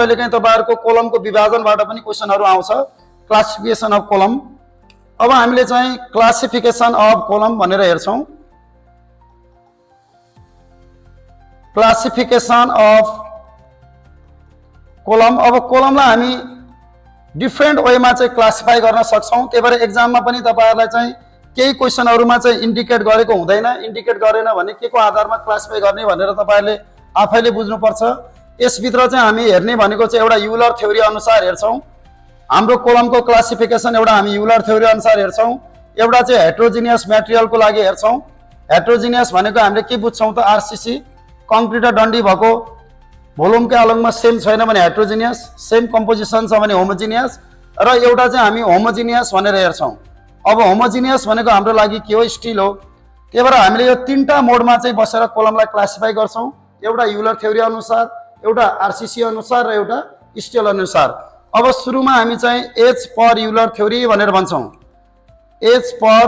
कहिलेकाहीँ तपाईहरुको कोलमको विभाजनबाट पनि क्वेशनहरु आउँछ, क्लासिफिकेसन अफ कोलम। अब हामीले चाहिँ क्लासिफिकेसन अफ कोलम भनेर हेर्छौं। Classification of column. अब कोलमलाई हामी डिफरेन्ट वेमा चाहिँ क्लासिफाई गर्न सक्छौं। त्यही भएर एक्जाममा पनि तपाईहरुलाई चाहिँ केही क्वेशनहरुमा चाहिँ इन्डिकेट गरेको हुँदैन। इन्डिकेट गरेन भने के को आधारमा क्लासिफाई गर्ने भनेर तपाईहरुले आफैले बुझ्नुपर्छ। यसभित्र चाहिँ हामी हेर्ने भनेको चाहिँ एउटा युलर थ्योरी अनुसार हेर्छौं। हाम्रो कोलमको क्लासिफिकेसन एउटा हामी युलर थ्योरी अनुसार हेर्छौं। एउटा चाहिँ हेट्रोजिनियस मटेरियलको लागि हेर्छौं। हेट्रोजिनियस भनेको हामीले के बुझ्छौं त आरसीसी कंक्रिट र डन्डी भएको भोल्युमकै अलगमा सेम छैन भने हेट्रोजिनियस, सेम कम्पोजिसन छ भने होमोजिनियस, र एउटा चाहिँ हामी होमोजिनियस भनेर हेर्छौं। अब होमोजिनियस भनेको हाम्रो लागि के हो? स्टिल हो। त्यही भएर हामीले यो तीनटा मोडमा चाहिँ बसेर कोलमलाई क्लासिफाई गर्छौं। एउटा युलर थ्योरी अनुसार, एउटा आरसीसी अनुसार र एउटा स्टिल अनुसार। अब सुरुमा हामी चाहिँ एच पर युलर थ्योरी भनेर भन्छौं। एच पर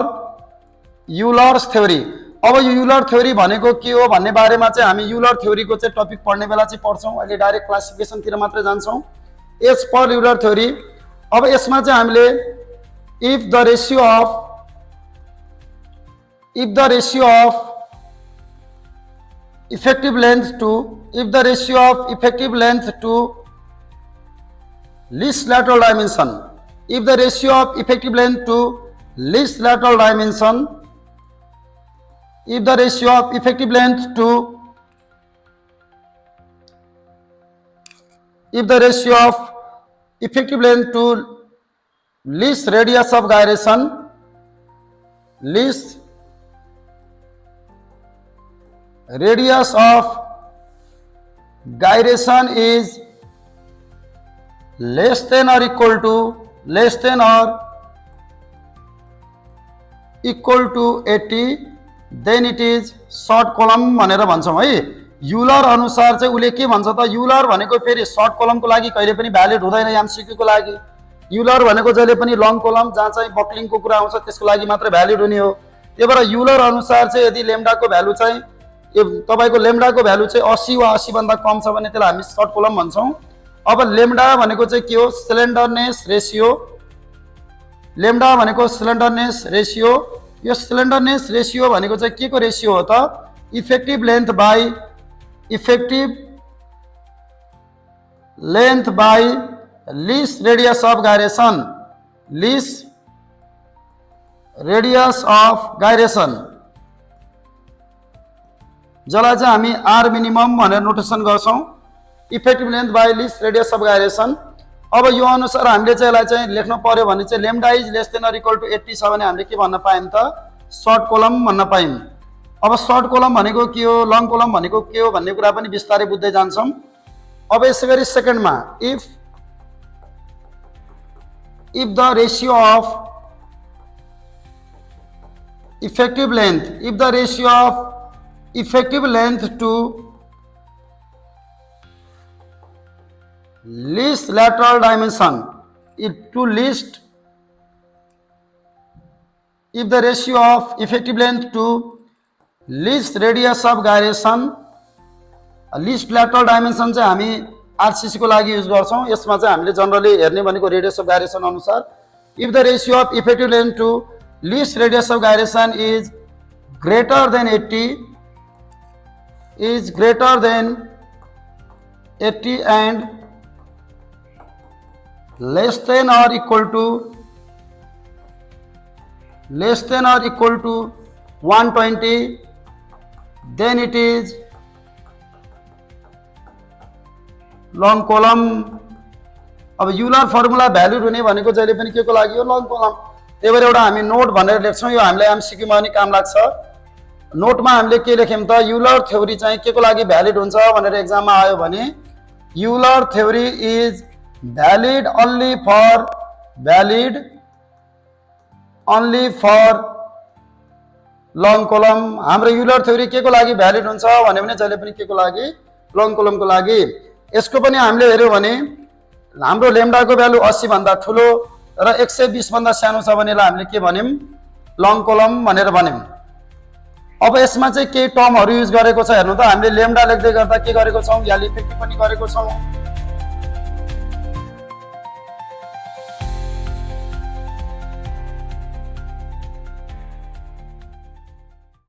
युलर्स थ्योरी। अब यो युलर थ्योरी भनेको के हो भन्ने बारेमा चाहिँ हामी युलर थ्योरीको चाहिँ टपिक पढ्ने बेला चाहिँ पढ्छौं। अहिले डाइरेक्ट क्लासिफिकेसनतिर मात्र जान्छौं। एच पर युलर थ्योरी। अब यसमा चाहिँ हामीले if the ratio of effective length to least lateral dimension, if the ratio of effective length to least lateral dimension, if the ratio of effective length to least radius of gyration, least radius of gyration is less than or equal to 80, then it is short column भनेर भन्छौं है। Euler अनुसार चाहिँ उले के भन्छ त? Euler भनेको फेरि शॉर्ट कलमको लागि कहिले पनि भ्यालिड हुँदैन एमसीक्यू को लागि। युलर भनेको जहिले पनि लङ कलम जहाँ चाहिँ बक्लिङको कुरा आउँछ त्यसको लागि मात्र भ्यालिड हुने हो। त्यही भएर युलर अनुसार चाहिँ यदि लेम्डाको भ्यालु चाहिँ तपाईको लेम्डाको भ्यालु चाहिँ 80 वा 80 भन्दा कम छ भने त्यसलाई हामी शॉर्ट कलम भन्छौं। अब लेम्डा भनेको चाहिँ के हो? Slenderness ratio. लेम्डा भनेको स्लेन्डरनेस रेशियो। यो स्लेन्डरनेस रेशियो भनेको चाहिँ के को रेशियो हो त? Effective length by least radius of gyration, least radius of gyration, जसलाई चाहिँ हामी आर मिनिमम भनेर नोटेसन गर्छौं। Effective length by least radius of gyration. अब यो अनुसार हामीले चाहिँ यसलाई चाहिँ लेख्न पर्यो भने चाहिँ lambda is less than or equal to 80 छ भने हामीले के भन्न पायौं त? शॉर्ट कलम भन्न पायौं। अब शॉर्ट कलम भनेको के हो, लङ कलम भनेको के हो भन्ने कुरा पनि विस्तारै बुझ्दै जान्छौं। अब यसैगरी सेकेन्डमा if the ratio of effective length to least lateral dimension, if the ratio of effective length to least radius of gyration, least lateral dimension चाहिँ हामी आरसीसी को लागि युज गर्छौं। यसमा चाहिँ हामीले जनरली हेर्ने भनेको रेडियस अफ गायरेसन अनुसार। If the ratio of effective length to least radius of gyration is greater than 80 and less than or equal to 120, then it is long column. अब युलर फर्मुला भ्यालिड हुने भनेको जहिले पनि के को लागि हो? लङ कलम। त्यही भएर एउटा हामी नोट भनेर लेख्छौं। यो हामीलाई एमसीक्यूमा पनि काम लाग्छ। नोटमा हामीले के लेख्यौं त? युलर थ्योरी चाहिँ के को लागि भ्यालिड हुन्छ भनेर एक्जाममा आयो भने Euler theory is valid only for long कलम। हाम्रो युलर थ्योरी के को लागि भ्यालिड हुन्छ भन्यो भने जहिले पनि के को लागि? लङ कलमको लागि। यसको पनि हामीले हेर्यो भने हाम्रो लेम्डाको भ्यालु 80 भन्दा ठूलो र 120 भन्दा सानो छ भने हामीले के भन्यौं? लङ कलम भनेर भन्यौं। अब यसमा चाहिँ केही टर्महरु युज गरेको छ हेर्नु त। हामीले लेम्डा लेख्दै गर्दा के गरेको छौं? यहाँ इफेक्टिभ पनि गरेको छौं,